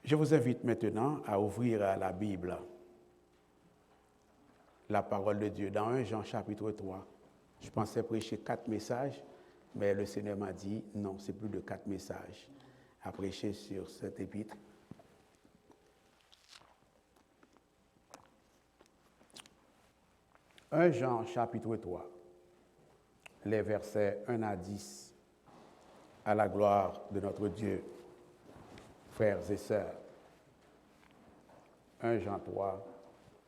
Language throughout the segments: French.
Je vous invite maintenant à ouvrir la Bible, la parole de Dieu, dans 1 Jean chapitre 3. Je pensais prêcher 4 messages, mais le Seigneur m'a dit, non, c'est plus de 4 messages à prêcher sur cet épître. « 1 Jean chapitre 3, les versets 1 à 10, à la gloire de notre Dieu, frères et sœurs. 1 Jean 3,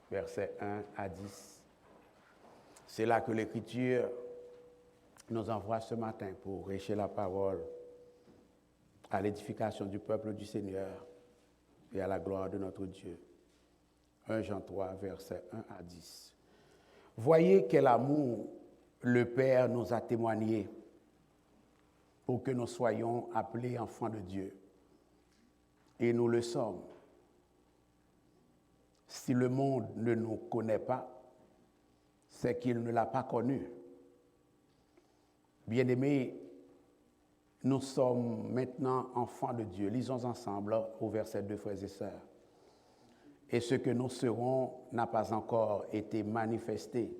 versets 1 à 10. C'est là que l'Écriture nous envoie ce matin pour prêcher la parole à l'édification du peuple du Seigneur et à la gloire de notre Dieu. 1 Jean 3, versets 1 à 10. Voyez quel amour le Père nous a témoigné pour que nous soyons appelés enfants de Dieu. Et nous le sommes. Si le monde ne nous connaît pas, c'est qu'il ne l'a pas connu. Bien-aimés, nous sommes maintenant enfants de Dieu. Lisons ensemble au verset 2, frères et sœurs. Et ce que nous serons n'a pas encore été manifesté.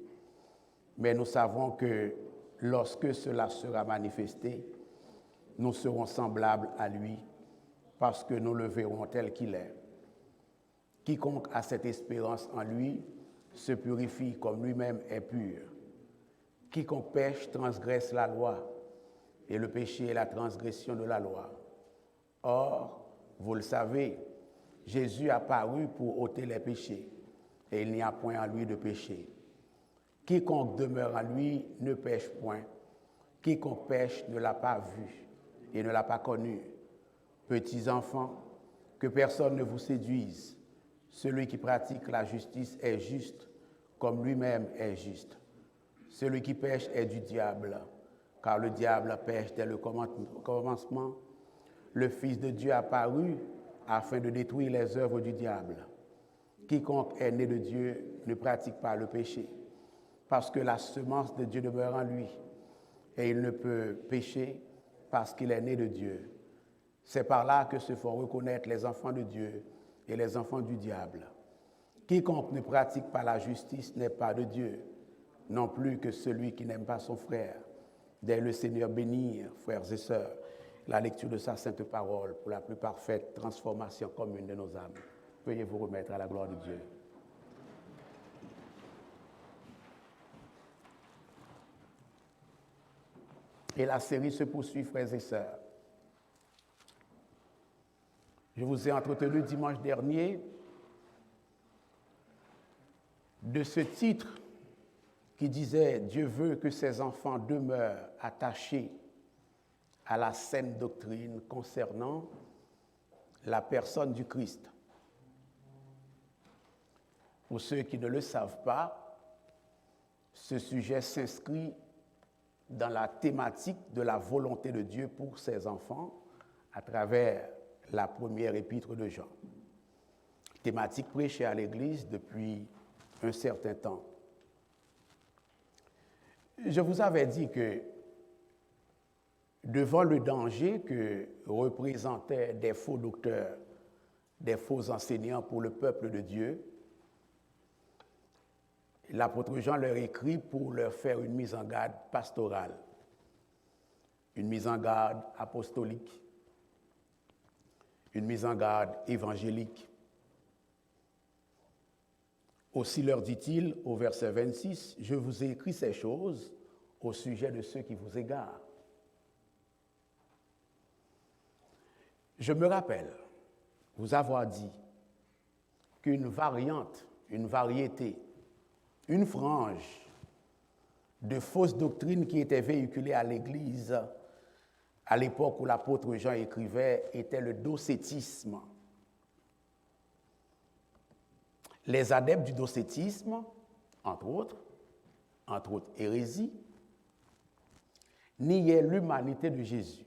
Mais nous savons que lorsque cela sera manifesté, nous serons semblables à lui, parce que nous le verrons tel qu'il est. Quiconque a cette espérance en lui se purifie comme lui-même est pur. Quiconque pêche transgresse la loi, et le péché est la transgression de la loi. Or, vous le savez, Jésus a paru pour ôter les péchés, et il n'y a point en lui de péché. Quiconque demeure en lui ne pêche point. Quiconque pêche ne l'a pas vu et ne l'a pas connu. Petits enfants, que personne ne vous séduise. Celui qui pratique la justice est juste, comme lui-même est juste. Celui qui pêche est du diable, car le diable pêche dès le commencement. Le Fils de Dieu a paru afin de détruire les œuvres du diable. Quiconque est né de Dieu ne pratique pas le péché, parce que la semence de Dieu demeure en lui, et il ne peut pécher parce qu'il est né de Dieu. C'est par là que se font reconnaître les enfants de Dieu et les enfants du diable. Quiconque ne pratique pas la justice n'est pas de Dieu, non plus que celui qui n'aime pas son frère. Dès le Seigneur bénir, frères et sœurs, la lecture de sa sainte parole pour la plus parfaite transformation commune de nos âmes. Veuillez vous remettre à la gloire de Dieu. Et la série se poursuit, frères et sœurs. Je vous ai entretenu dimanche dernier de ce titre qui disait « Dieu veut que ses enfants demeurent attachés à la saine doctrine concernant la personne du Christ ». Pour ceux qui ne le savent pas, ce sujet s'inscrit dans la thématique de la volonté de Dieu pour ses enfants à travers la première épître de Jean. Thématique prêchée à l'Église depuis un certain temps. Je vous avais dit que devant le danger que représentaient des faux docteurs, des faux enseignants pour le peuple de Dieu, l'apôtre Jean leur écrit pour leur faire une mise en garde pastorale, une mise en garde apostolique, une mise en garde évangélique. Aussi leur dit-il au verset 26, « Je vous ai écrit ces choses au sujet de ceux qui vous égarent. » Je me rappelle vous avoir dit qu'une variante, une variété, une frange de fausses doctrines qui étaient véhiculées à l'Église à l'époque où l'apôtre Jean écrivait était le docétisme. Les adeptes du docétisme, entre autres hérésies, niaient l'humanité de Jésus.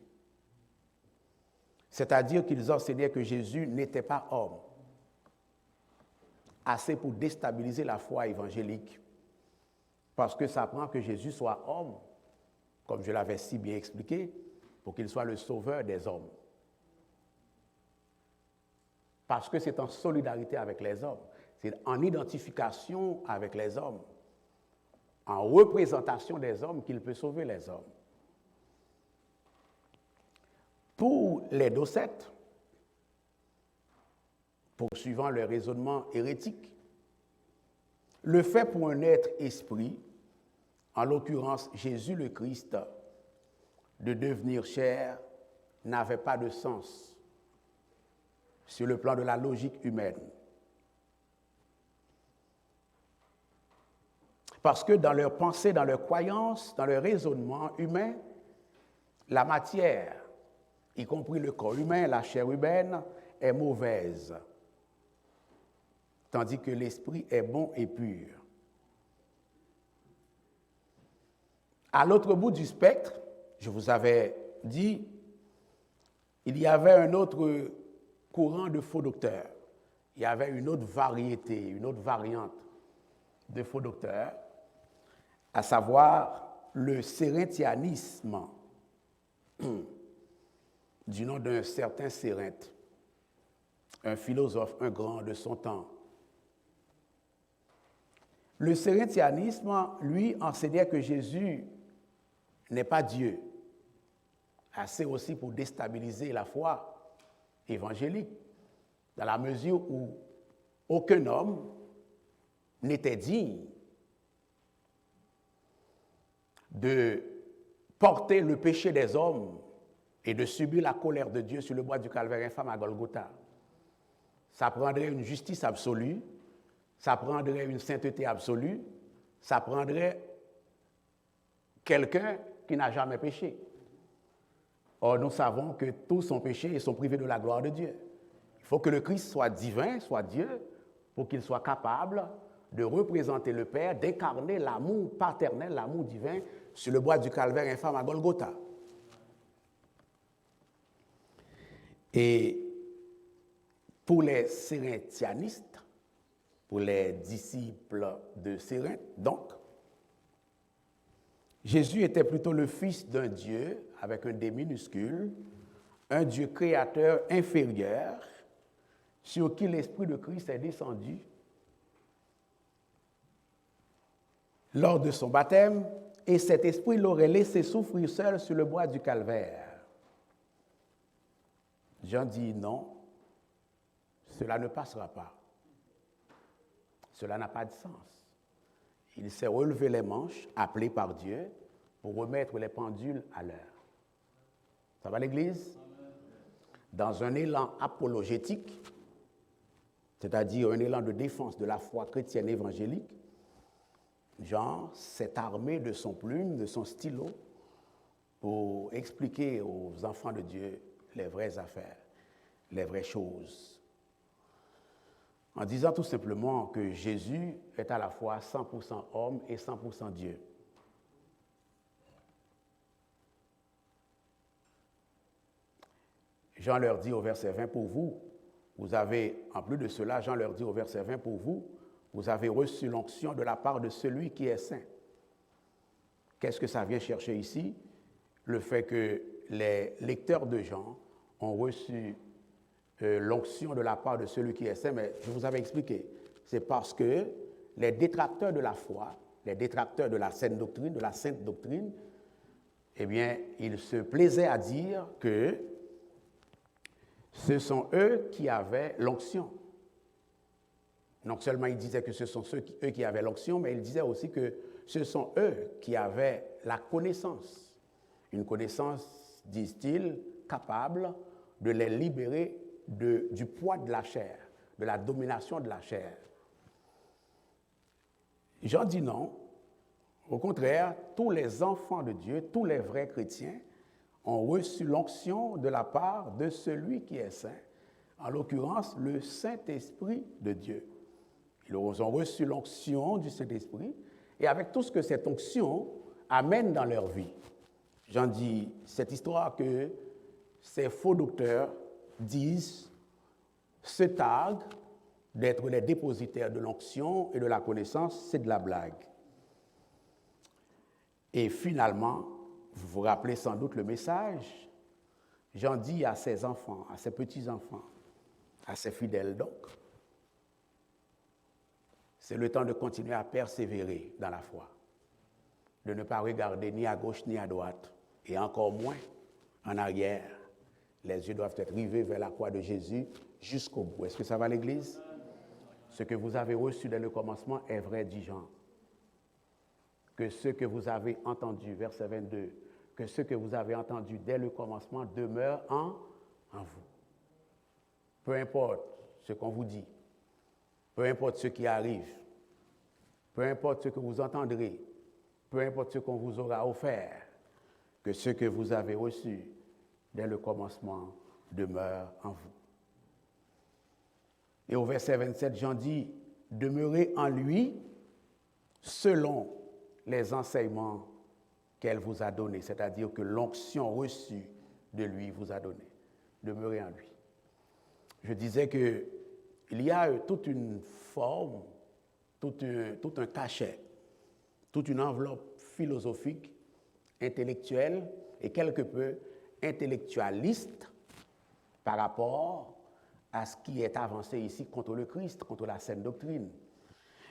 C'est-à-dire qu'ils enseignaient que Jésus n'était pas homme, assez pour déstabiliser la foi évangélique. Parce que ça prend que Jésus soit homme, comme je l'avais si bien expliqué, pour qu'il soit le sauveur des hommes. parce que c'est en solidarité avec les hommes, c'est en identification avec les hommes, en représentation des hommes qu'il peut sauver les hommes. Pour les docètes, poursuivant le raisonnement hérétique, le fait pour un être esprit, en l'occurrence Jésus le Christ, de devenir chair n'avait pas de sens sur le plan de la logique humaine. Parce que dans leur pensée, dans leur croyance, dans leur raisonnement humain, la matière, y compris le corps humain, la chair humaine, est mauvaise, tandis que l'esprit est bon et pur. À l'autre bout du spectre, je vous avais dit, il y avait un autre courant de faux docteurs. Il y avait une autre variété, une autre variante de faux docteurs, à savoir le cérinthianisme, du nom d'un certain Cérinthe, un philosophe, un grand de son temps. Le cérinthianisme, lui, enseignait que Jésus n'est pas Dieu, assez aussi pour déstabiliser la foi évangélique, dans la mesure où aucun homme n'était digne de porter le péché des hommes et de subir la colère de Dieu sur le bois du calvaire infâme à Golgotha. Ça prendrait une justice absolue, ça prendrait une sainteté absolue, ça prendrait quelqu'un qui n'a jamais péché. Or, nous savons que tous ont péché et sont privés de la gloire de Dieu. Il faut que le Christ soit divin, soit Dieu, pour qu'il soit capable de représenter le Père, d'incarner l'amour paternel, l'amour divin sur le bois du calvaire infâme à Golgotha. Et pour les cérinthianistes, pour les disciples de Cérinthe, donc, Jésus était plutôt le fils d'un Dieu avec un D minuscule, un Dieu créateur inférieur sur qui l'Esprit de Christ est descendu lors de son baptême, et cet esprit l'aurait laissé souffrir seul sur le bois du calvaire. Jean dit non, cela ne passera pas. Cela n'a pas de sens. Il s'est relevé les manches, appelé par Dieu, pour remettre les pendules à l'heure. Ça va l'Église? Dans un élan apologétique, c'est-à-dire un élan de défense de la foi chrétienne évangélique, Jean s'est armé de son plume, de son stylo, pour expliquer aux enfants de Dieu les vraies affaires, les vraies choses. En disant tout simplement que Jésus est à la fois 100% homme et 100% Dieu. Jean leur dit au verset 20, pour vous avez, en plus de cela, Jean leur dit au verset 20, pour vous avez reçu l'onction de la part de celui qui est saint. Qu'est-ce que ça vient chercher ici? Le fait que les lecteurs de Jean ont reçu l'onction de la part de celui qui est saint, mais je vous avais expliqué, c'est parce que les détracteurs de la foi, les détracteurs de la sainte doctrine, eh bien, ils se plaisaient à dire que ce sont eux qui avaient l'onction. Non seulement ils disaient que ce sont eux qui avaient l'onction, mais ils disaient aussi que ce sont eux qui avaient la connaissance. Une connaissance, disent-ils, capable de les libérer du poids de la chair, de la domination de la chair. Jean dit non. Au contraire, tous les enfants de Dieu, tous les vrais chrétiens, ont reçu l'onction de la part de celui qui est saint, en l'occurrence le Saint-Esprit de Dieu. Ils ont reçu l'onction du Saint-Esprit et avec tout ce que cette onction amène dans leur vie. J'en dis cette histoire que ces faux docteurs disent, se targuent d'être les dépositaires de l'onction et de la connaissance, c'est de la blague. Et finalement, vous vous rappelez sans doute le message, Jean dit à ses enfants, à ses petits-enfants, assez fidèles donc. C'est le temps de continuer à persévérer dans la foi, de ne pas regarder ni à gauche ni à droite, et encore moins en arrière. Les yeux doivent être rivés vers la croix de Jésus jusqu'au bout. Est-ce que ça va l'Église? Ce que vous avez reçu dès le commencement est vrai, dit Jean. Que ce que vous avez entendu, verset 22, que ce que vous avez entendu dès le commencement demeure en vous. Peu importe ce qu'on vous dit, peu importe ce qui arrive, peu importe ce que vous entendrez, peu importe ce qu'on vous aura offert, que ce que vous avez reçu dès le commencement demeure en vous. Et au verset 27, Jean dit, demeurez en lui selon les enseignements qu'elle vous a donnés, c'est-à-dire que l'onction reçue de lui vous a donné. Demeurez en lui. Je disais qu'il y a toute une forme, tout un cachet, toute une enveloppe philosophique, intellectuelle et quelque peu intellectualiste par rapport à ce qui est avancé ici contre le Christ, contre la saine doctrine.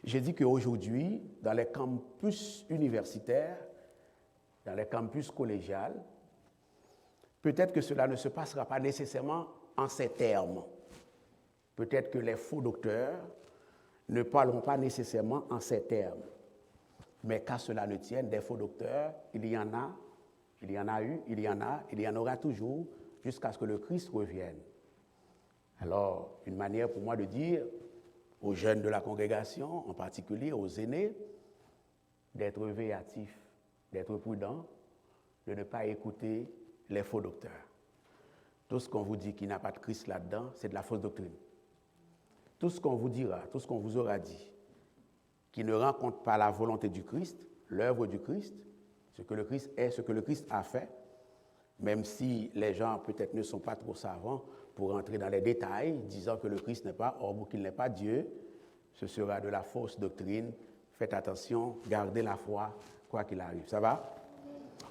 J'ai dit qu'aujourd'hui, dans les campus universitaires, dans les campus collégiales, peut-être que cela ne se passera pas nécessairement en ces termes. Peut-être que les faux docteurs ne parleront pas nécessairement en ces termes. Mais qu'à cela ne tienne, des faux docteurs, il y en a eu, il y en aura toujours, jusqu'à ce que le Christ revienne. Alors, une manière pour moi de dire aux jeunes de la congrégation, en particulier aux aînés, d'être véatifs, d'être prudents, de ne pas écouter les faux docteurs. Tout ce qu'on vous dit qui n'a pas de Christ là-dedans, c'est de la fausse doctrine. Tout ce qu'on vous dira, tout ce qu'on vous aura dit, qui ne rencontre pas la volonté du Christ, l'œuvre du Christ, ce que le Christ est, ce que le Christ a fait, même si les gens peut-être ne sont pas trop savants pour entrer dans les détails, disant que le Christ n'est pas homme ou qu'il n'est pas Dieu, ce sera de la fausse doctrine. Faites attention, gardez la foi, quoi qu'il arrive. Ça va?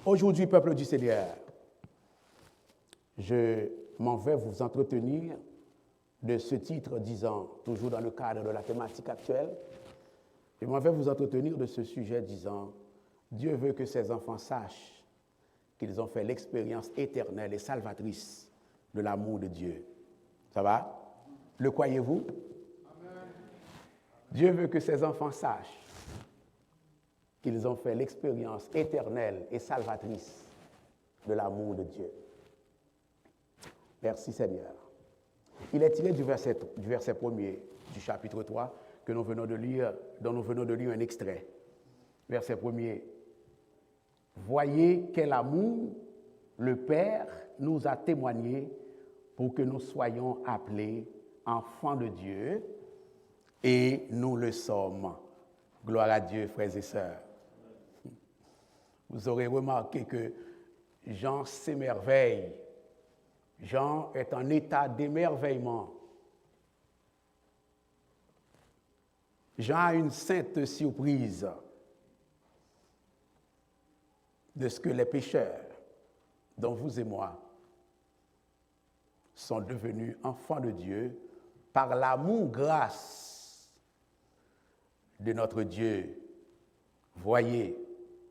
Aujourd'hui, peuple du Seigneur, je m'en vais vous entretenir de ce titre disant, toujours dans le cadre de la thématique actuelle, je m'en vais vous entretenir de ce sujet disant, Dieu veut que ses enfants sachent qu'ils ont fait l'expérience éternelle et salvatrice de l'amour de Dieu. Ça va? Le croyez-vous? Amen. Dieu veut que ses enfants sachent qu'ils ont fait l'expérience éternelle et salvatrice de l'amour de Dieu. Merci Seigneur. Il est tiré du verset 1er du chapitre 3 que nous venons de lire, dont nous venons de lire un extrait. Verset 1er. Voyez quel amour le Père nous a témoigné pour que nous soyons appelés enfants de Dieu, et nous le sommes. Gloire à Dieu, frères et sœurs. Vous aurez remarqué que Jean s'émerveille. Jean est en état d'émerveillement. Jean a une sainte surprise de ce que les pécheurs, dont vous et moi, sont devenus enfants de Dieu par l'amour grâce de notre Dieu. Voyez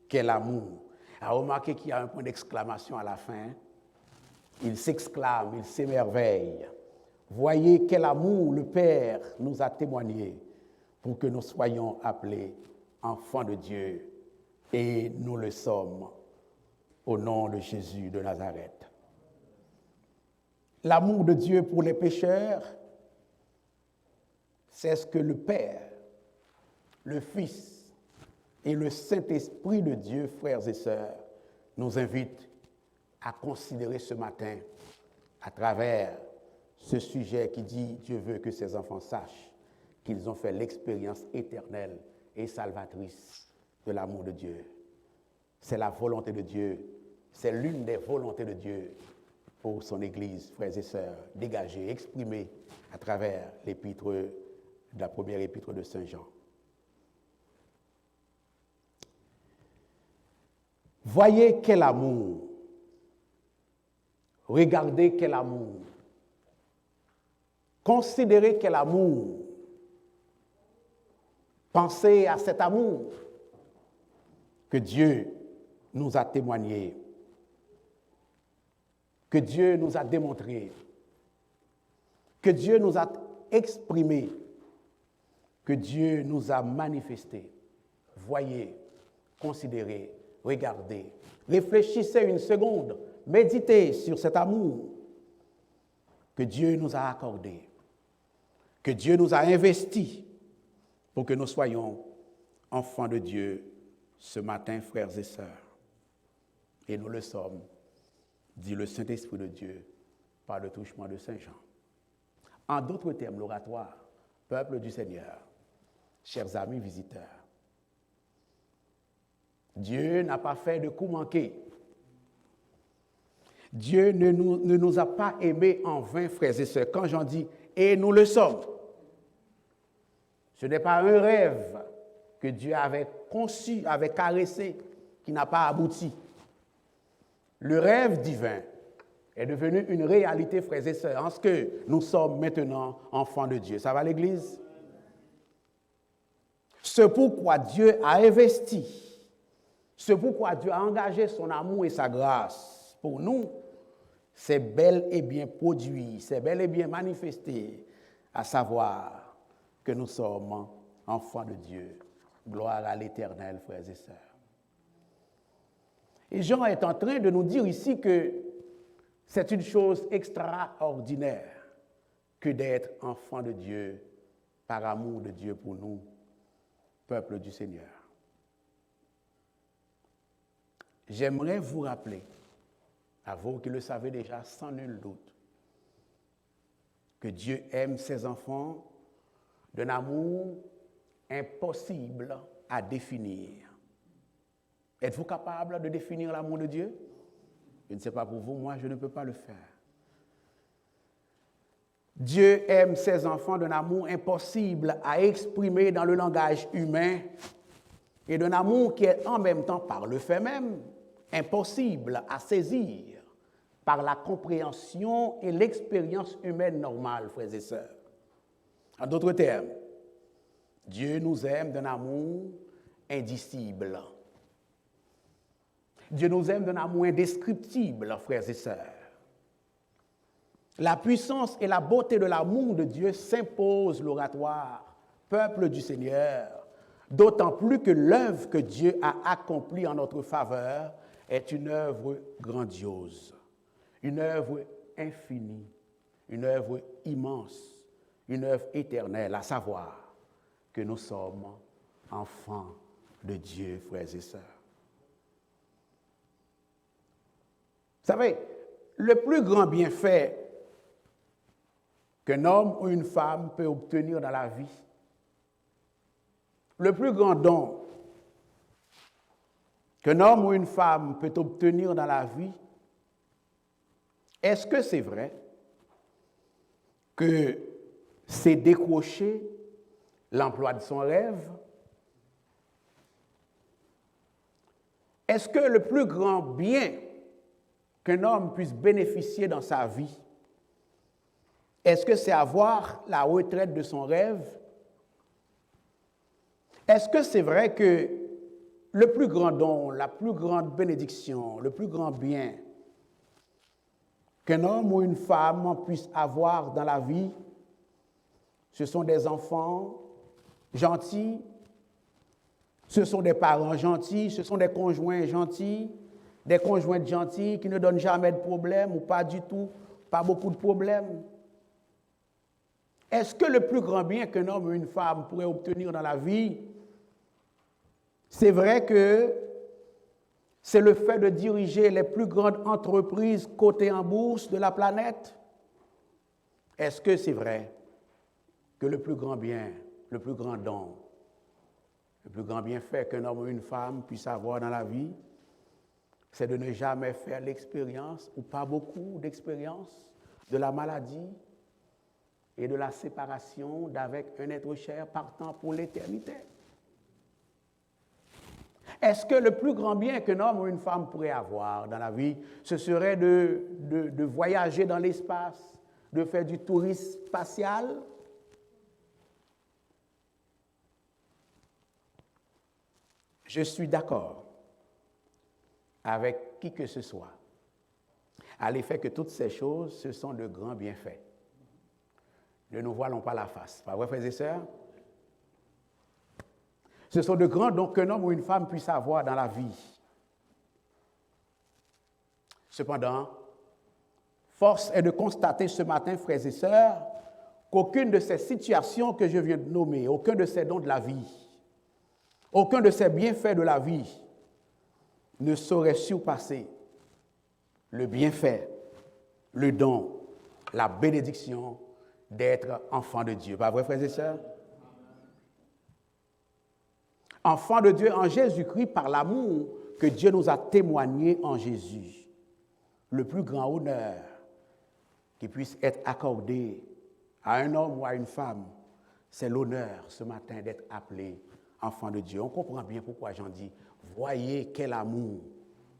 quel amour. À remarquer qu'il y a un point d'exclamation à la fin. Il s'exclame, il s'émerveille. Voyez quel amour le Père nous a témoigné pour que nous soyons appelés enfants de Dieu. Et nous le sommes au nom de Jésus de Nazareth. L'amour de Dieu pour les pécheurs, c'est ce que le Père, le Fils et le Saint-Esprit de Dieu, frères et sœurs, nous invitent à considérer ce matin à travers ce sujet qui dit « Dieu veut que ses enfants sachent qu'ils ont fait l'expérience éternelle et salvatrice de l'amour de Dieu. » C'est la volonté de Dieu, c'est l'une des volontés de Dieu pour son Église, frères et sœurs, dégagée, exprimée à travers l'épître, la première épître de Saint Jean. Voyez quel amour, regardez quel amour Considérez quel amour. Pensez à cet amour que Dieu nous a témoigné, que Dieu nous a démontré, que Dieu nous a exprimé, que Dieu nous a manifesté. Voyez, considérez, regardez, réfléchissez une seconde, méditez sur cet amour que Dieu nous a accordé, que Dieu nous a investi pour que nous soyons enfants de Dieu ce matin, frères et sœurs. Et nous le sommes, dit le Saint-Esprit de Dieu par le touchement de Saint Jean. En d'autres termes, l'oratoire, peuple du Seigneur, chers amis visiteurs, Dieu n'a pas fait de coup manqué. Dieu ne nous a pas aimés en vain, frères et sœurs. Quand j'en dis « et nous le sommes », ce n'est pas un rêve que Dieu avait conçu, avait caressé, qui n'a pas abouti. Le rêve divin est devenu une réalité, frères et sœurs, en ce que nous sommes maintenant enfants de Dieu. Ça va l'Église? Ce pourquoi Dieu a investi, ce pourquoi Dieu a engagé son amour et sa grâce pour nous, c'est bel et bien produit, c'est bel et bien manifesté, à savoir que nous sommes enfants de Dieu. Gloire à l'Éternel, frères et sœurs. Et Jean est en train de nous dire ici que c'est une chose extraordinaire que d'être enfant de Dieu par amour de Dieu pour nous, peuple du Seigneur. J'aimerais vous rappeler, à vous qui le savez déjà sans nul doute, que Dieu aime ses enfants d'un amour impossible à définir. Êtes-vous capable de définir l'amour de Dieu? Je ne sais pas pour vous, moi je ne peux pas le faire. Dieu aime ses enfants d'un amour impossible à exprimer dans le langage humain et d'un amour qui est en même temps, par le fait même, impossible à saisir par la compréhension et l'expérience humaine normale, frères et sœurs. En d'autres termes, Dieu nous aime d'un amour indicible. Dieu nous aime d'un amour indescriptible, frères et sœurs. La puissance et la beauté de l'amour de Dieu s'imposent l'oratoire, peuple du Seigneur, d'autant plus que l'œuvre que Dieu a accomplie en notre faveur est une œuvre grandiose, une œuvre infinie, une œuvre immense, une œuvre éternelle, à savoir que nous sommes enfants de Dieu, frères et sœurs. Vous savez, le plus grand bienfait qu'un homme ou une femme peut obtenir dans la vie, le plus grand don qu'un homme ou une femme peut obtenir dans la vie, est-ce que c'est vrai que c'est décrocher l'emploi de son rêve? Est-ce que le plus grand bien qu'un homme puisse bénéficier dans sa vie, est-ce que c'est avoir la retraite de son rêve? Est-ce que c'est vrai que le plus grand don, la plus grande bénédiction, le plus grand bien qu'un homme ou une femme puisse avoir dans la vie, ce sont des enfants gentils, ce sont des parents gentils, ce sont des conjoints gentils, des conjointes gentilles qui ne donnent jamais de problème ou pas du tout, pas beaucoup de problèmes. Est-ce que le plus grand bien qu'un homme ou une femme pourrait obtenir dans la vie, c'est vrai que c'est le fait de diriger les plus grandes entreprises cotées en bourse de la planète? Est-ce que c'est vrai que le plus grand bien, le plus grand don, le plus grand bienfait qu'un homme ou une femme puisse avoir dans la vie, c'est de ne jamais faire l'expérience, ou pas beaucoup d'expérience, de la maladie et de la séparation d'avec un être cher partant pour l'éternité? Est-ce que le plus grand bien qu'un homme ou une femme pourrait avoir dans la vie, ce serait de voyager dans l'espace, de faire du tourisme spatial. Je suis d'accord avec qui que ce soit à l'effet que toutes ces choses, ce sont de grands bienfaits. Ne nous voilons pas la face. Pas vrai, frères et sœurs? Ce sont de grands dons qu'un homme ou une femme puisse avoir dans la vie. Cependant, force est de constater ce matin, frères et sœurs, qu'aucune de ces situations que je viens de nommer, aucun de ces dons de la vie, aucun de ces bienfaits de la vie ne saurait surpasser le bienfait, le don, la bénédiction d'être enfant de Dieu. Pas vrai, frères et sœurs? Enfant de Dieu en Jésus-Christ par l'amour que Dieu nous a témoigné en Jésus. Le plus grand honneur qui puisse être accordé à un homme ou à une femme, c'est l'honneur ce matin d'être appelé enfant de Dieu. On comprend bien pourquoi j'en dis, voyez quel amour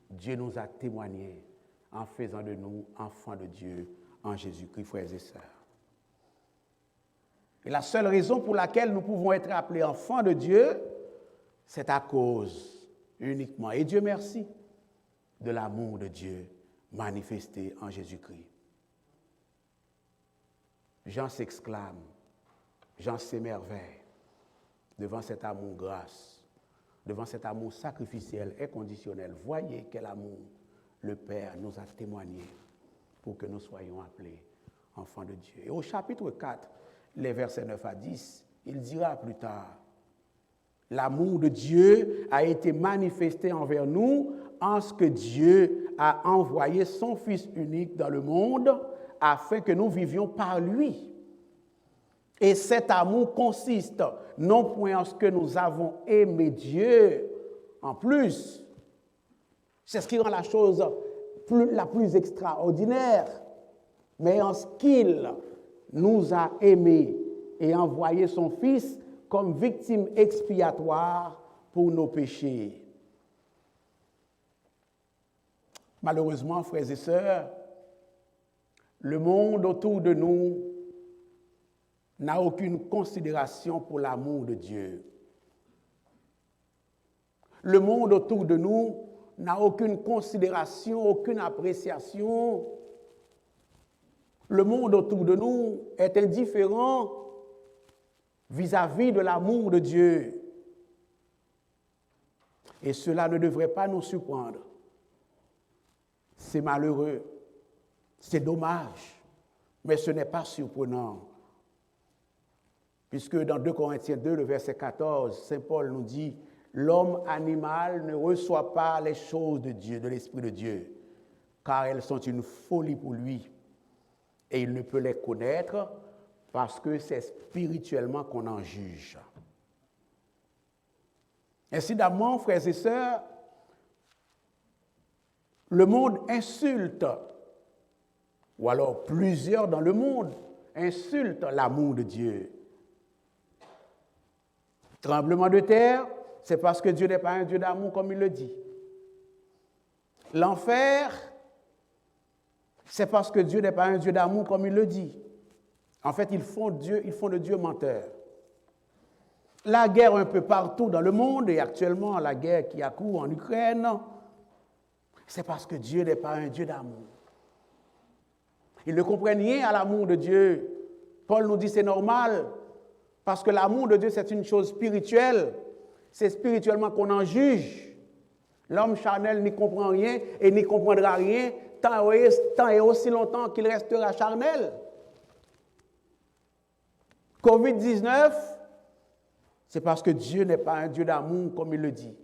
Dieu nous a témoigné en faisant de nous enfants de Dieu en Jésus-Christ, frères et sœurs. Et la seule raison pour laquelle nous pouvons être appelés enfants de Dieu, c'est à cause uniquement, et Dieu merci, de l'amour de Dieu manifesté en Jésus-Christ. Jean s'exclame, Jean s'émerveille devant cet amour grâce, devant cet amour sacrificiel et conditionnel. Voyez quel amour le Père nous a témoigné pour que nous soyons appelés enfants de Dieu. Et au chapitre 4, les versets 9 à 10, il dira plus tard, l'amour de Dieu a été manifesté envers nous en ce que Dieu a envoyé son Fils unique dans le monde afin que nous vivions par lui. Et cet amour consiste non point en ce que nous avons aimé Dieu, en plus, c'est ce qui rend la chose la plus extraordinaire, mais en ce qu'il nous a aimés et envoyé son Fils comme victime expiatoire pour nos péchés. Malheureusement, frères et sœurs, le monde autour de nous n'a aucune considération pour l'amour de Dieu. Le monde autour de nous n'a aucune considération, aucune appréciation. Le monde autour de nous est indifférent vis-à-vis de l'amour de Dieu. Et cela ne devrait pas nous surprendre. C'est malheureux, c'est dommage, mais ce n'est pas surprenant. Puisque dans 2 Corinthiens 2, le verset 14, Saint Paul nous dit « L'homme animal ne reçoit pas les choses de Dieu, de l'Esprit de Dieu, car elles sont une folie pour lui, et il ne peut les connaître parce que c'est spirituellement qu'on en juge. » Incidemment, frères et sœurs, le monde insulte, ou alors plusieurs dans le monde insultent l'amour de Dieu. Tremblement de terre, c'est parce que Dieu n'est pas un Dieu d'amour comme il le dit. L'enfer, c'est parce que Dieu n'est pas un Dieu d'amour comme il le dit. En fait, ils font de Dieu menteur. La guerre un peu partout dans le monde, et actuellement la guerre qui a cours en Ukraine, c'est parce que Dieu n'est pas un Dieu d'amour. Ils ne comprennent rien à l'amour de Dieu. Paul nous dit c'est normal, parce que l'amour de Dieu c'est une chose spirituelle. C'est spirituellement qu'on en juge. L'homme charnel n'y comprend rien et n'y comprendra rien tant et aussi longtemps qu'il restera charnel. Covid-19, c'est parce que Dieu n'est pas un Dieu d'amour comme il le dit.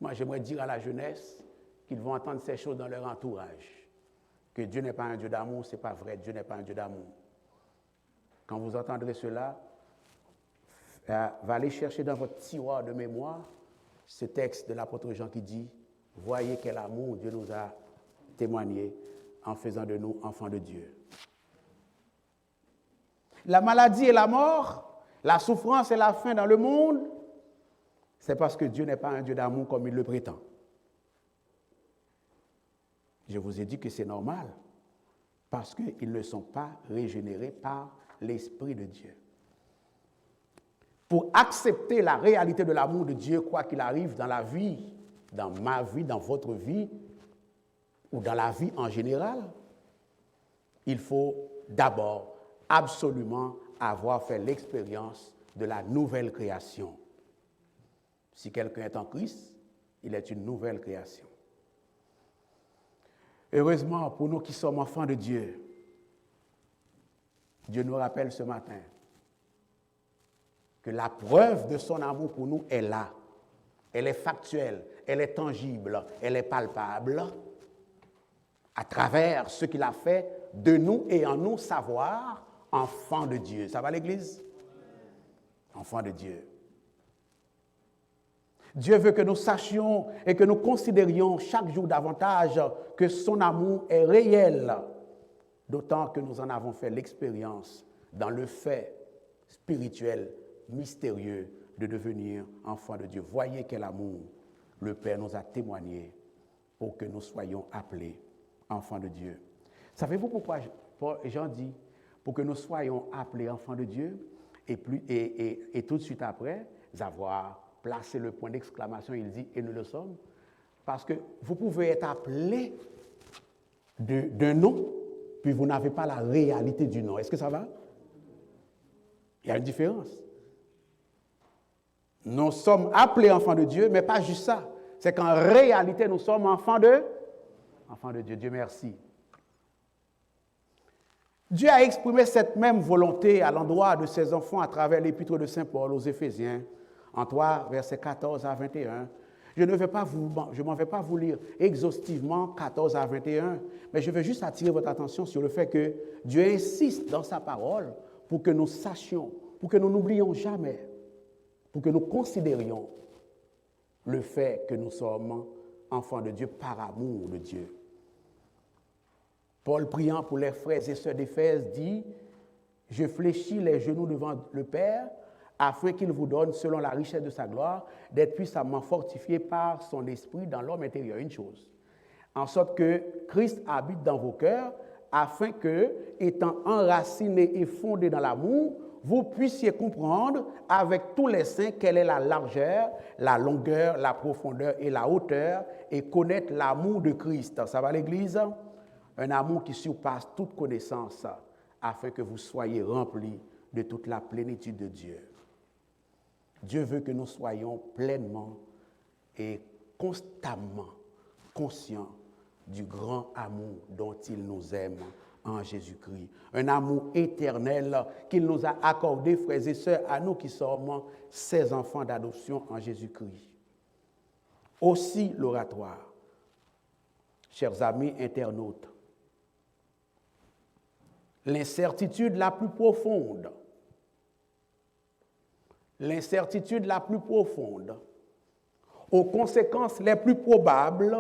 Moi, j'aimerais dire à la jeunesse qu'ils vont entendre ces choses dans leur entourage. Que Dieu n'est pas un Dieu d'amour, ce n'est pas vrai. Dieu n'est pas un Dieu d'amour. Quand vous entendrez cela, va aller chercher dans votre tiroir de mémoire ce texte de l'apôtre Jean qui dit « Voyez quel amour Dieu nous a témoigné en faisant de nous enfants de Dieu. » La maladie et la mort, la souffrance et la faim dans le monde, c'est parce que Dieu n'est pas un Dieu d'amour comme il le prétend. Je vous ai dit que c'est normal. parce qu'ils ne sont pas régénérés par l'Esprit de Dieu. Pour accepter la réalité de l'amour de Dieu, quoi qu'il arrive dans la vie, dans ma vie, dans votre vie, ou dans la vie en général, il faut d'abord absolument avoir fait l'expérience de la nouvelle création. Si quelqu'un est en Christ, il est une nouvelle création. Heureusement, pour nous qui sommes enfants de Dieu, Dieu nous rappelle ce matin que la preuve de son amour pour nous est là. Elle est factuelle, elle est tangible, elle est palpable à travers ce qu'il a fait de nous et en nous savoir enfants de Dieu. Ça va l'Église? Enfants de Dieu. Dieu veut que nous sachions et que nous considérions chaque jour davantage que son amour est réel, d'autant que nous en avons fait l'expérience dans le fait spirituel, mystérieux de devenir enfants de Dieu. Voyez quel amour le Père nous a témoigné pour que nous soyons appelés enfants de Dieu. Savez-vous pourquoi Jean dit pour que nous soyons appelés enfants de Dieu et tout de suite après avoir placé le point d'exclamation, il dit et nous le sommes, parce que vous pouvez être appelés d'un nom, puis vous n'avez pas la réalité du nom. Est-ce que ça va? Il y a une différence. Nous sommes appelés enfants de Dieu, mais pas juste ça. C'est qu'en réalité, nous sommes enfants de Dieu. Dieu merci. Dieu a exprimé cette même volonté à l'endroit de ses enfants à travers l'épître de Saint Paul aux Éphésiens, en 3, versets 14 à 21. Je m'en vais pas vous lire exhaustivement 14 à 21, mais je veux juste attirer votre attention sur le fait que Dieu insiste dans sa parole pour que nous sachions, pour que nous n'oublions jamais, pour que nous considérions le fait que nous sommes enfants de Dieu par amour de Dieu. Paul, priant pour les frères et sœurs d'Éphèse, dit « Je fléchis les genoux devant le Père, afin qu'il vous donne, selon la richesse de sa gloire, d'être puissamment fortifié par son esprit dans l'homme intérieur. » Une chose, en sorte que Christ habite dans vos cœurs, afin que, étant enracinés et fondés dans l'amour, vous puissiez comprendre avec tous les saints quelle est la largeur, la longueur, la profondeur et la hauteur, et connaître l'amour de Christ. Ça va l'Église? Un amour qui surpasse toute connaissance, afin que vous soyez remplis de toute la plénitude de Dieu. Dieu veut que nous soyons pleinement et constamment conscients du grand amour dont il nous aime en Jésus-Christ. Un amour éternel qu'il nous a accordé, frères et sœurs, à nous qui sommes ses enfants d'adoption en Jésus-Christ. Aussi l'oratoire. Chers amis internautes, l'incertitude la plus profonde, aux conséquences les plus probables,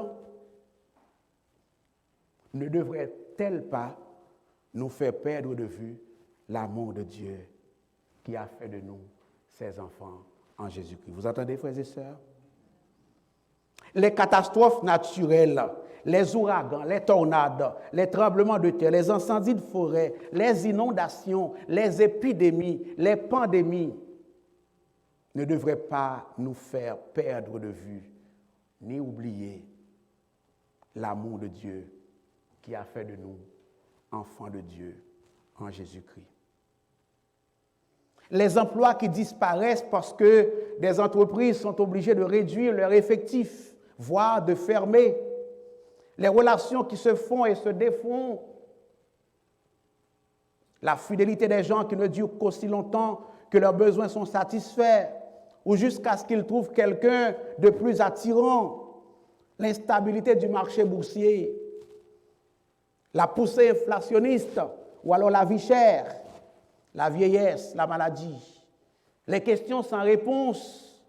ne devrait-elle pas nous faire perdre de vue l'amour de Dieu qui a fait de nous ses enfants en Jésus-Christ? Vous entendez, frères et sœurs? Les catastrophes naturelles, les ouragans, les tornades, les tremblements de terre, les incendies de forêt, les inondations, les épidémies, les pandémies ne devraient pas nous faire perdre de vue ni oublier l'amour de Dieu qui a fait de nous enfants de Dieu en Jésus-Christ. Les emplois qui disparaissent parce que des entreprises sont obligées de réduire leurs effectifs, voire de fermer. Les relations qui se font et se défont. La fidélité des gens qui ne durent qu'aussi longtemps que leurs besoins sont satisfaits, ou jusqu'à ce qu'ils trouvent quelqu'un de plus attirant. L'instabilité du marché boursier, la poussée inflationniste, ou alors la vie chère, la vieillesse, la maladie. Les questions sans réponse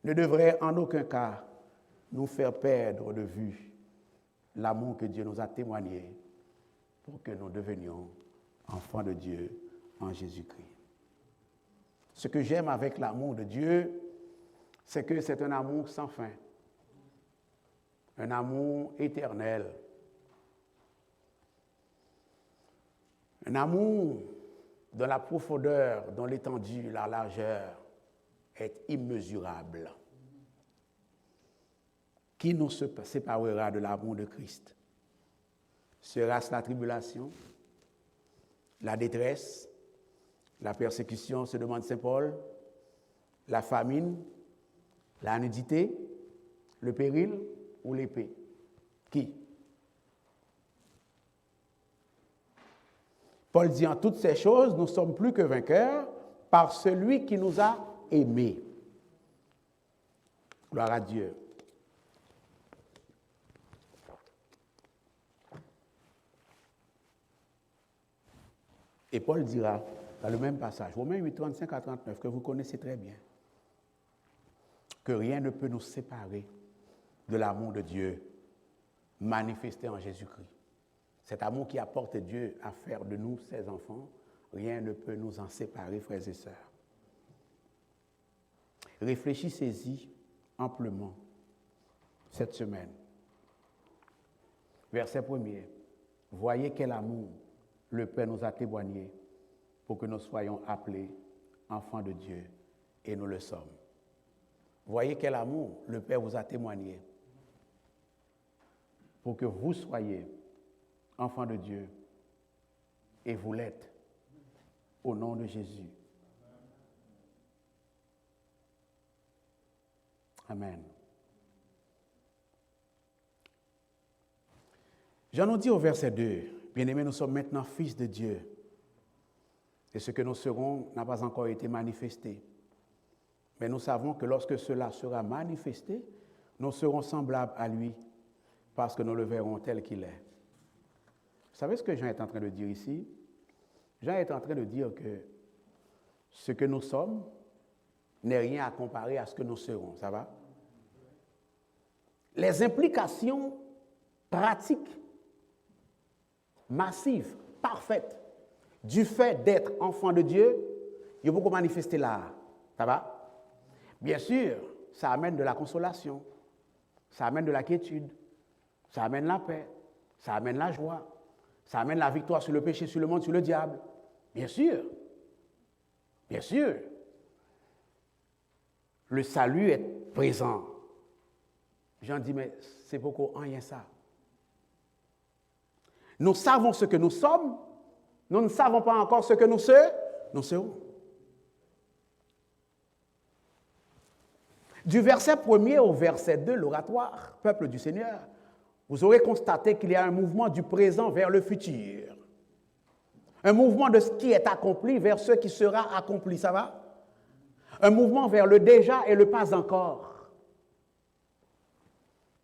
ne devraient en aucun cas nous faire perdre de vue l'amour que Dieu nous a témoigné pour que nous devenions enfants de Dieu en Jésus-Christ. Ce que j'aime avec l'amour de Dieu, c'est que c'est un amour sans fin, un amour éternel. Un amour dont la profondeur, dont l'étendue, la largeur est immesurable. Qui nous séparera de l'amour de Christ? Sera-ce la tribulation, la détresse, la persécution, se demande Saint Paul, la famine, la nudité, le péril ou l'épée? Qui? Paul dit en toutes ces choses, nous sommes plus que vainqueurs par celui qui nous a aimés. Gloire à Dieu. Et Paul dira, dans le même passage, Romains 8, 35 à 39, que vous connaissez très bien, que rien ne peut nous séparer de l'amour de Dieu manifesté en Jésus-Christ. Cet amour qui apporte Dieu à faire de nous ses enfants, rien ne peut nous en séparer, frères et sœurs. Réfléchissez-y amplement cette semaine. Verset 1er. Voyez quel amour le Père nous a témoigné pour que nous soyons appelés enfants de Dieu, et nous le sommes. Voyez quel amour le Père vous a témoigné pour que vous soyez enfants de Dieu, et vous l'êtes, au nom de Jésus. Amen. Jean nous dit au verset 2, bien-aimés, nous sommes maintenant fils de Dieu, et ce que nous serons n'a pas encore été manifesté. Mais nous savons que lorsque cela sera manifesté, nous serons semblables à lui, parce que nous le verrons tel qu'il est. Vous savez ce que Jean est en train de dire ici? Jean est en train de dire que ce que nous sommes n'est rien à comparer à ce que nous serons. Ça va? Les implications pratiques, massives, parfaites, du fait d'être enfant de Dieu, il y a beaucoup manifesté là. Ça va? Bien sûr, ça amène de la consolation, ça amène de la quiétude, ça amène la paix, ça amène la joie, ça amène la victoire sur le péché, sur le monde, sur le diable. Bien sûr. Bien sûr. Le salut est présent. Jean dit, mais c'est beaucoup rien ça. Nous savons ce que nous sommes, nous ne savons pas encore ce que nous serons. Du verset 1er au verset 2, l'oratoire, peuple du Seigneur, vous aurez constaté qu'il y a un mouvement du présent vers le futur. Un mouvement de ce qui est accompli vers ce qui sera accompli, ça va? Un mouvement vers le déjà et le pas encore.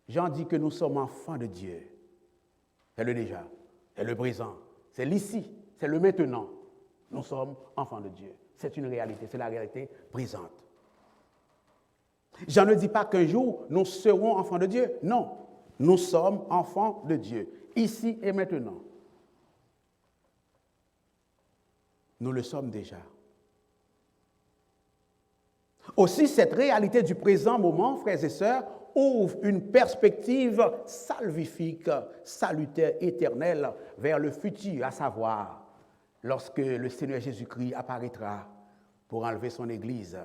Jean dit que nous sommes enfants de Dieu. C'est le déjà, c'est le présent, c'est l'ici, c'est le maintenant. Nous sommes enfants de Dieu. C'est une réalité, c'est la réalité présente. Jean ne dit pas qu'un jour nous serons enfants de Dieu. Non, nous sommes enfants de Dieu, ici et maintenant. Nous le sommes déjà. Aussi, cette réalité du présent moment, frères et sœurs, ouvre une perspective salvifique, salutaire, éternelle vers le futur, à savoir, lorsque le Seigneur Jésus-Christ apparaîtra pour enlever son Église.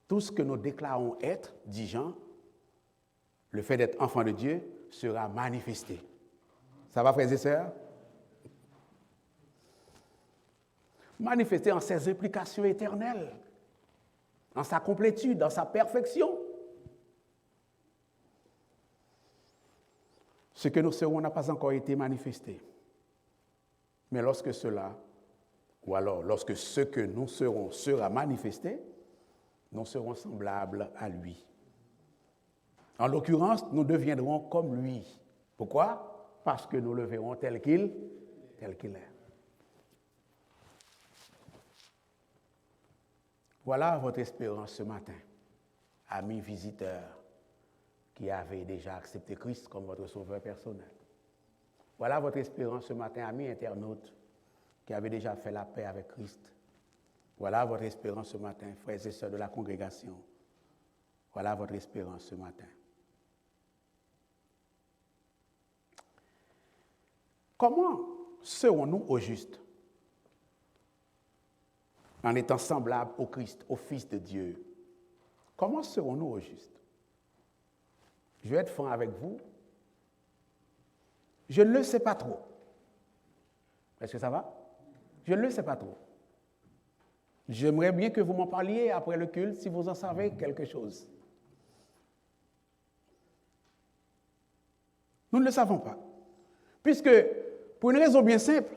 Tout ce que nous déclarons être, dit Jean, le fait d'être enfant de Dieu, sera manifesté. Ça va, frères et sœurs? Manifesté en ses implications éternelles, en sa complétude, dans sa perfection. Ce que nous serons n'a pas encore été manifesté. Mais lorsque cela, ou alors lorsque ce que nous serons sera manifesté, nous serons semblables à lui. En l'occurrence, nous deviendrons comme lui. Pourquoi? Parce que nous le verrons tel qu'il est. Voilà votre espérance ce matin, amis visiteurs qui avez déjà accepté Christ comme votre sauveur personnel. Voilà votre espérance ce matin, amis internautes qui avez déjà fait la paix avec Christ. Voilà votre espérance ce matin, frères et sœurs de la congrégation. Voilà votre espérance ce matin. Comment serons-nous au juste en étant semblables au Christ, au Fils de Dieu? Comment serons-nous au juste? Je vais être franc avec vous. Je ne le sais pas trop. Est-ce que ça va? Je ne le sais pas trop. J'aimerais bien que vous m'en parliez après le culte si vous en savez quelque chose. Nous ne le savons pas. Puisque, pour une raison bien simple,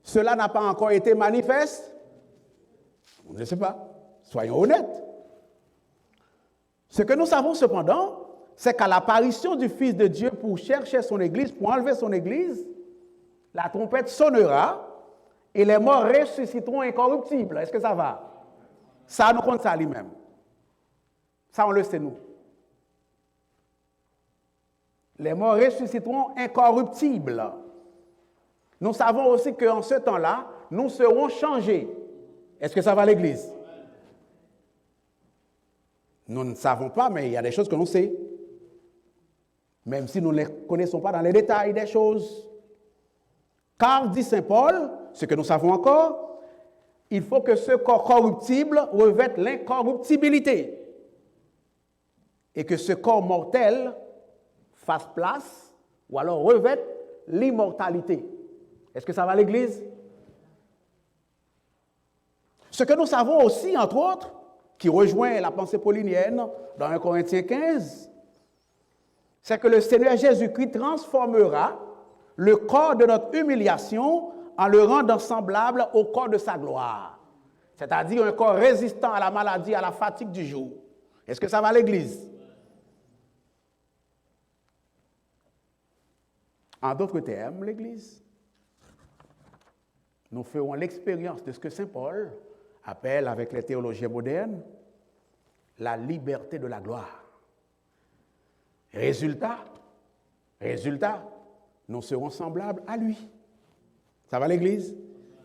cela n'a pas encore été manifeste. On ne le sait pas. Soyons honnêtes. Ce que nous savons cependant, c'est qu'à l'apparition du Fils de Dieu pour chercher son Église, pour enlever son Église, la trompette sonnera et les morts ressusciteront incorruptibles. Est-ce que ça va? Ça, nous compte ça lui-même. Ça, on le sait, nous. Les morts ressusciteront incorruptibles. Nous savons aussi qu'en ce temps-là, nous serons changés. Est-ce que ça va à l'Église? Nous ne savons pas, mais il y a des choses que l'on sait. Même si nous ne les connaissons pas dans les détails des choses. Car, dit saint Paul, ce que nous savons encore, il faut que ce corps corruptible revête l'incorruptibilité. Et que ce corps mortel fasse place, ou alors revête l'immortalité. Est-ce que ça va à l'Église? Ce que nous savons aussi, entre autres, qui rejoint la pensée paulinienne dans 1 Corinthiens 15, c'est que le Seigneur Jésus-Christ transformera le corps de notre humiliation en le rendant semblable au corps de sa gloire. C'est-à-dire un corps résistant à la maladie, à la fatigue du jour. Est-ce que ça va à l'Église? En d'autres termes, l'Église, nous ferons l'expérience de ce que saint Paul appelle avec les théologiens modernes la liberté de la gloire. Résultat, nous serons semblables à lui. Ça va l'Église?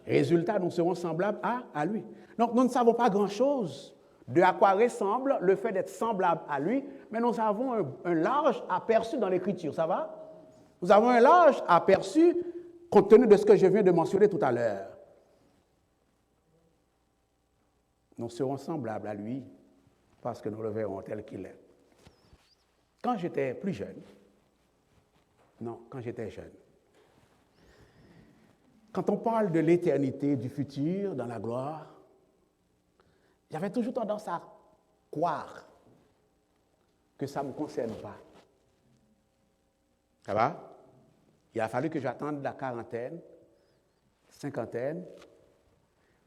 Résultat, nous serons semblables à lui. Donc, nous ne savons pas grand-chose de à quoi ressemble le fait d'être semblable à lui, mais nous avons un large aperçu dans l'Écriture. Ça va? Nous avons un large aperçu compte tenu de ce que je viens de mentionner tout à l'heure. Nous serons semblables à lui parce que nous le verrons tel qu'il est. Quand j'étais plus jeune, quand j'étais jeune, quand on parle de l'éternité, du futur, dans la gloire, j'avais toujours tendance à croire que ça ne me concerne pas. Ça va? Il a fallu que j'attende la quarantaine, cinquantaine,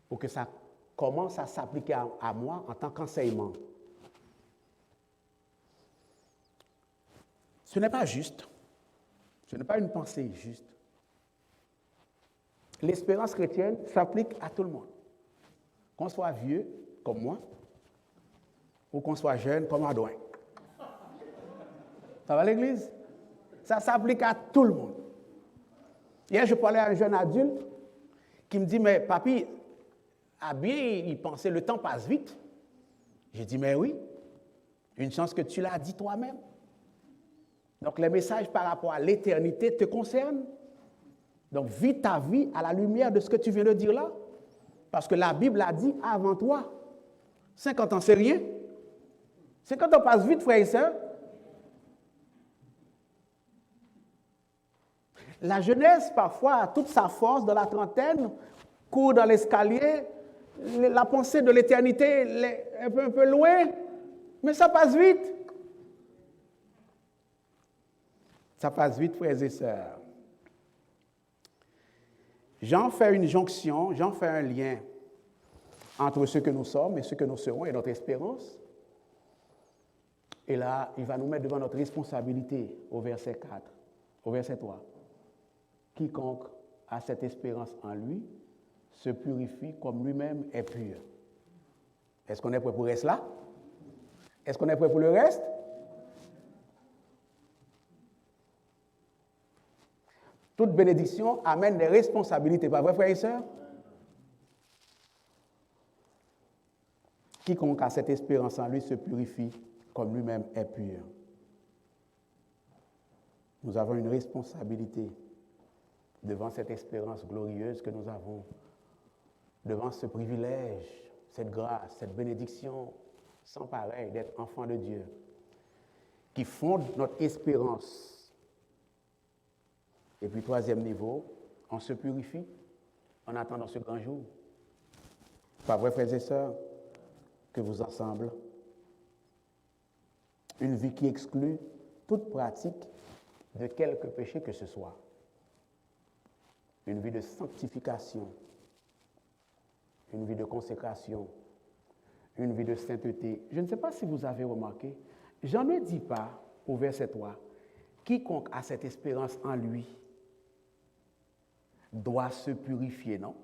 pour que ça commence à s'appliquer à moi en tant qu'enseignement. Ce n'est pas juste. Ce n'est pas une pensée juste. L'espérance chrétienne s'applique à tout le monde. Qu'on soit vieux, comme moi, ou qu'on soit jeune, comme Adouin. Ça va à l'église? Ça s'applique à tout le monde. Hier, je parlais à un jeune adulte qui me dit, mais papy, ah bien, il pensait le temps passe vite. J'ai dit, mais oui, une chance que tu l'as dit toi-même. Donc, les messages par rapport à l'éternité te concernent. Donc, vis ta vie à la lumière de ce que tu viens de dire là. Parce que la Bible a dit avant toi. 50 ans, c'est rien. 50 ans passent vite, frères et sœurs. La jeunesse, parfois, a toute sa force dans la trentaine, court dans l'escalier, la pensée de l'éternité est un peu loin, mais ça passe vite. Ça passe vite, frères et sœurs. J'en fais une jonction, j'en fais un lien entre ce que nous sommes et ce que nous serons et notre espérance. Et là, il va nous mettre devant notre responsabilité au verset 4, au verset 3. Quiconque a cette espérance en lui se purifie comme lui-même est pur. Est-ce qu'on est prêt pour le reste là? Est-ce qu'on est prêt pour le reste? Toute bénédiction amène des responsabilités, pas vrai, frères et sœurs? Quiconque a cette espérance en lui se purifie comme lui-même est pur. Nous avons une responsabilité devant cette espérance glorieuse que nous avons, devant ce privilège, cette grâce, cette bénédiction sans pareil d'être enfants de Dieu, qui fonde notre espérance. Et puis, troisième niveau, on se purifie en attendant ce grand jour. Pas vrai, frères et sœurs, que vous ensemble, une vie qui exclut toute pratique de quelque péché que ce soit. Une vie de sanctification, une vie de consécration, une vie de sainteté. Je ne sais pas si vous avez remarqué, j'en ne dis pas au verset 3, quiconque a cette espérance en lui doit se purifier, non?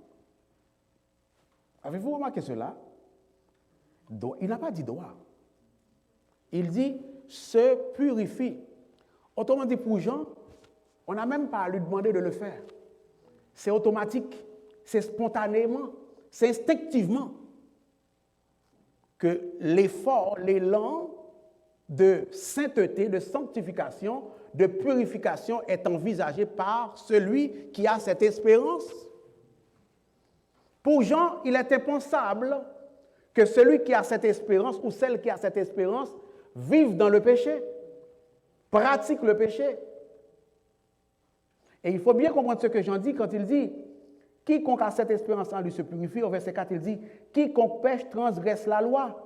Avez-vous remarqué cela? Il n'a pas dit doit. Il dit se purifie. Autrement dit, pour Jean, on n'a même pas à lui demander de le faire. C'est automatique, c'est spontanément, c'est instinctivement que l'effort, l'élan de sainteté, de sanctification, de purification est envisagé par celui qui a cette espérance. Pour Jean, il est impensable que celui qui a cette espérance ou celle qui a cette espérance vive dans le péché, pratique le péché. Et il faut bien comprendre ce que Jean dit quand il dit « Quiconque a cette espérance en lui se purifie », au verset 4, il dit « Quiconque pêche transgresse la loi ».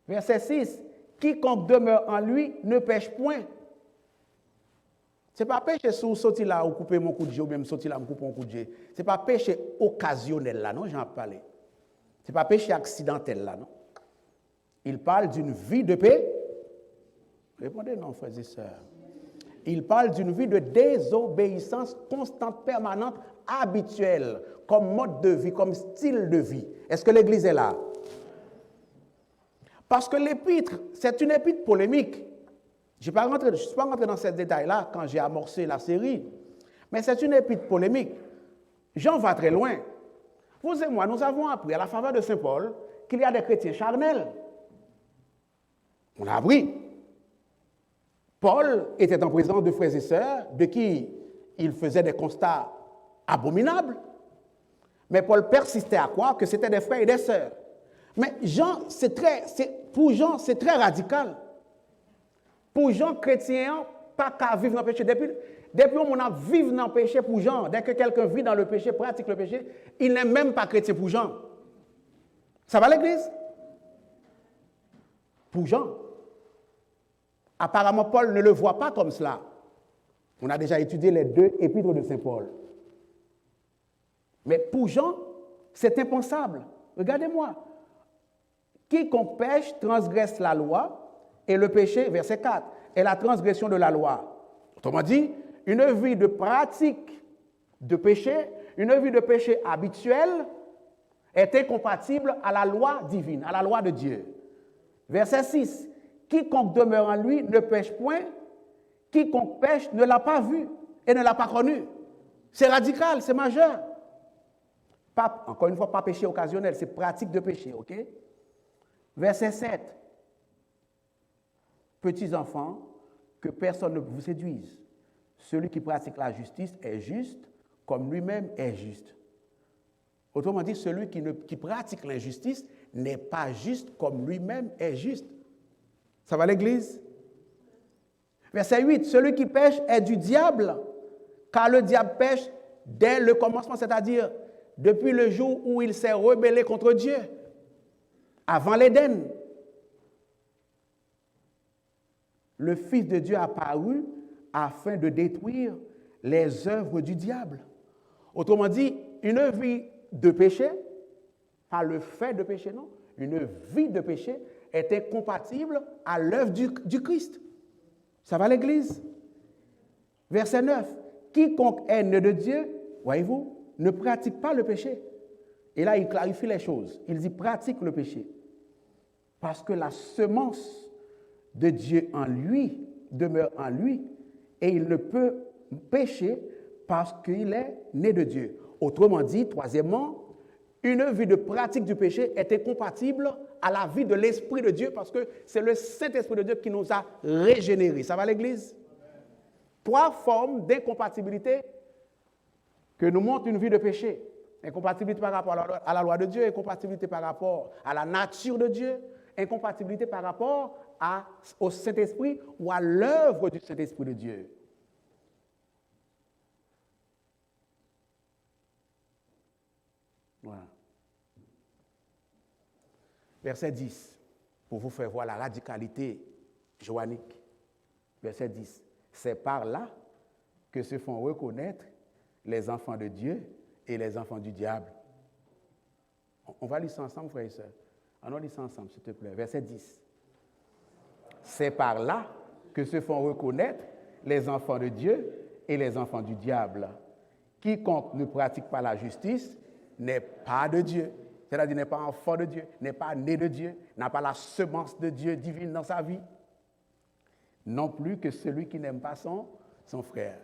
Verset 6, « Quiconque demeure en lui ne pêche point ». Ce n'est pas péché sous sortir là ou couper mon coup de jet ou même sortir là ou couper mon coup de jet. Ce n'est pas péché occasionnel là, non, j'en ai parlé. Ce n'est pas péché accidentel là, non. Il parle d'une vie de paix. Répondez non, frères et sœurs. Il parle d'une vie de désobéissance constante, permanente, habituelle, comme mode de vie, comme style de vie. Est-ce que l'Église est là? Parce que l'épître, c'est une épître polémique. Je ne suis pas rentré dans ces détails-là quand j'ai amorcé la série, mais c'est une épître polémique. Jean va très loin. Vous et moi, nous avons appris à la faveur de Saint Paul qu'il y a des chrétiens charnels. On a appris. Paul était en présence de frères et sœurs de qui il faisait des constats abominables. Mais Paul persistait à croire que c'était des frères et des sœurs. Mais pour Jean, c'est très radical. Pour Jean, chrétien, pas qu'à vivre dans le péché. Depuis qu'on a vivre dans le péché pour Jean, dès que quelqu'un vit dans le péché, pratique le péché, il n'est même pas chrétien pour Jean. Ça va l'Église? Pour Jean. Apparemment, Paul ne le voit pas comme cela. On a déjà étudié les deux épîtres de Saint Paul. Mais pour Jean, c'est impensable. Regardez-moi. Quiconque pêche transgresse la loi, et le péché, verset 4, est la transgression de la loi. Autrement dit, une vie de pratique de péché, une vie de péché habituel est incompatible à la loi divine, à la loi de Dieu. Verset 6, quiconque demeure en lui ne pêche point, quiconque pêche ne l'a pas vu et ne l'a pas connu. C'est radical, c'est majeur. Pas, encore une fois, pas péché occasionnel, c'est pratique de péché, ok? Verset 7, petits enfants, que personne ne vous séduise. Celui qui pratique la justice est juste comme lui-même est juste. Autrement dit, celui qui pratique l'injustice n'est pas juste comme lui-même est juste. Ça va l'Église? Verset 8, celui qui pêche est du diable, car le diable pêche dès le commencement, c'est-à-dire depuis le jour où il s'est rebellé contre Dieu, avant l'Éden. Le Fils de Dieu a paru afin de détruire les œuvres du diable. Autrement dit, une vie de péché, pas le fait de péché, non, une vie de péché est incompatible à l'œuvre du Christ. Ça va l'Église? Verset 9. Quiconque est né de Dieu, voyez-vous, ne pratique pas le péché. Et là, il clarifie les choses. Il dit pratique le péché. Parce que la semence de Dieu en lui demeure en lui et il ne peut pécher parce qu'il est né de Dieu. Autrement dit, troisièmement, une vie de pratique du péché est incompatible à la vie de l'Esprit de Dieu parce que c'est le Saint-Esprit de Dieu qui nous a régénérés. Ça va l'Église? 3 formes d'incompatibilité que nous montre une vie de péché. Incompatibilité par rapport à la loi de Dieu, incompatibilité par rapport à la nature de Dieu, incompatibilité par rapport au Saint-Esprit ou à l'œuvre du Saint-Esprit de Dieu. Voilà. Verset 10, pour vous faire voir la radicalité joannique. Verset 10, c'est par là que se font reconnaître les enfants de Dieu et les enfants du diable. On va lire ça ensemble, frères et sœurs. On lit ça ensemble, s'il te plaît. Verset 10. C'est par là que se font reconnaître les enfants de Dieu et les enfants du diable. Quiconque ne pratique pas la justice n'est pas de Dieu. C'est-à-dire n'est pas enfant de Dieu, n'est pas né de Dieu, n'a pas la semence de Dieu divine dans sa vie. Non plus que celui qui n'aime pas son frère.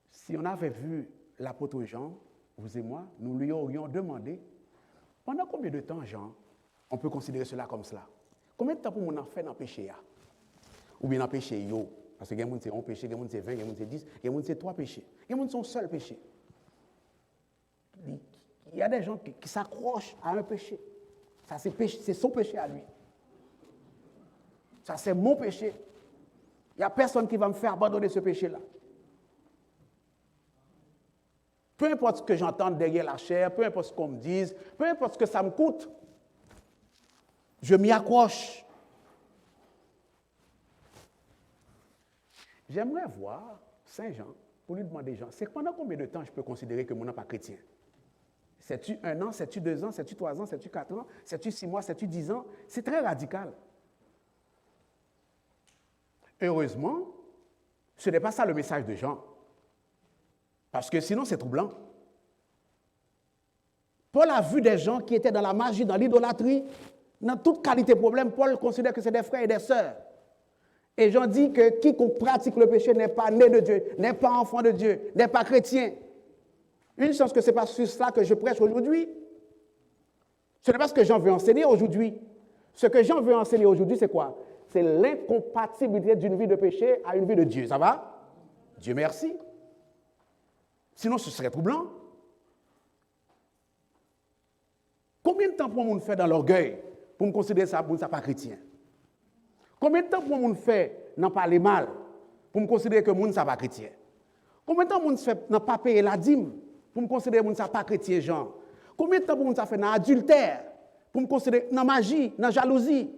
Si on avait vu l'apôtre Jean, vous et moi, nous lui aurions demandé, pendant combien de temps, Jean, on peut considérer cela comme cela? Combien de temps pour nous en faire dans le péché? Ou bien dans le péché, yo? Parce que il y a des gens qui ont un péché, il y a des gens qui ont 20, il y a des gens qui ont 10, il y a des gens qui ont 3 péchés. Il y a des gens qui ont un seul péché. Il y a des gens qui s'accrochent à un péché. Ça, c'est son péché à lui. Ça, c'est mon péché. Il n'y a personne qui va me faire abandonner ce péché-là. Peu importe ce que j'entende derrière la chair, peu importe ce qu'on me dise, peu importe ce que ça me coûte, je m'y accroche. J'aimerais voir Saint Jean pour lui demander, Jean, c'est pendant combien de temps je peux considérer que mon nom n'est pas chrétien? C'est-tu 1 an, c'est-tu 2 ans, c'est-tu 3 ans, c'est-tu 4 ans, c'est-tu 6 mois, c'est-tu 10 ans? C'est très radical. Heureusement, ce n'est pas ça le message de Jean. Parce que sinon, c'est troublant. Paul a vu des gens qui étaient dans la magie, dans l'idolâtrie, dans toute qualité de problème. Paul considère que c'est des frères et des sœurs. Et Jean dit que quiconque pratique le péché n'est pas né de Dieu, n'est pas enfant de Dieu, n'est pas chrétien. Une chance que ce n'est pas sur cela que je prêche aujourd'hui. Ce n'est pas ce que Jean veut enseigner aujourd'hui. Ce que Jean veut enseigner aujourd'hui, c'est quoi? C'est l'incompatibilité d'une vie de péché à une vie de Dieu. Ça va? Dieu merci. Sinon, ce serait troublant. Combien de temps pour nous faire dans l'orgueil pour me considérer ça pour ne pas chrétien? Combien de temps pour nous faire n'en parler mal pour me considérer que nous ne sommes pas chrétien? Combien de temps pour nous faire n'en pas payer la dîme pour me considérer que nous ne sommes pas chrétien, Jean? Combien de temps pour nous faire dans l'adultère pour me considérer dans la magie, dans la jalousie?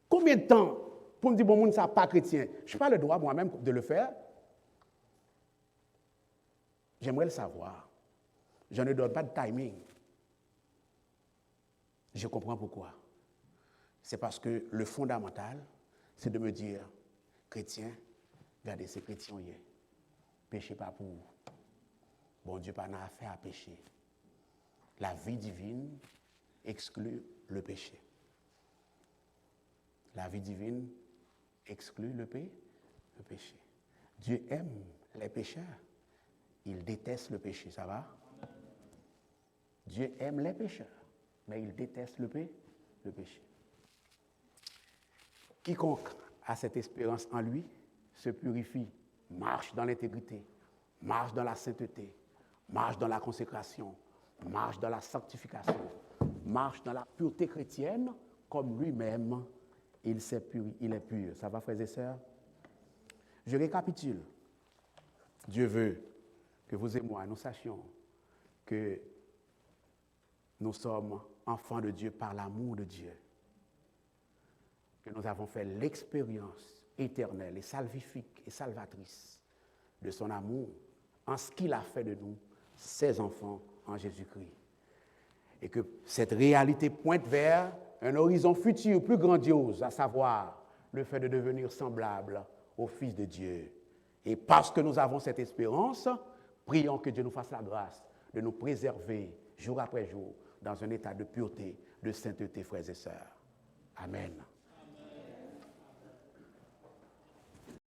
Combien de temps pour me dire bon, nous ne sommes pas chrétien? Je n'ai pas le droit moi-même de le faire. J'aimerais le savoir. Je ne donne pas de timing. Je comprends pourquoi. C'est parce que le fondamental, c'est de me dire, chrétien, regardez, c'est chrétien, péchez pas pour vous. Bon Dieu, pas affaire à pécher. La vie divine exclut le péché. La vie divine exclut le péché. Dieu aime les pécheurs. Il déteste le péché, ça va? Dieu aime les pécheurs, mais il déteste le péché. Quiconque a cette espérance en lui se purifie, marche dans l'intégrité, marche dans la sainteté, marche dans la consécration, marche dans la sanctification, marche dans la pureté chrétienne, comme lui-même, il est pur. Ça va, frères et sœurs? Je récapitule. Dieu veut que vous et moi, nous sachions que nous sommes enfants de Dieu par l'amour de Dieu. Que nous avons fait l'expérience éternelle et salvifique et salvatrice de son amour en ce qu'il a fait de nous, ses enfants en Jésus-Christ. Et que cette réalité pointe vers un horizon futur plus grandiose, à savoir le fait de devenir semblable au Fils de Dieu. Et parce que nous avons cette espérance, prions que Dieu nous fasse la grâce de nous préserver jour après jour dans un état de pureté, de sainteté, frères et sœurs. Amen.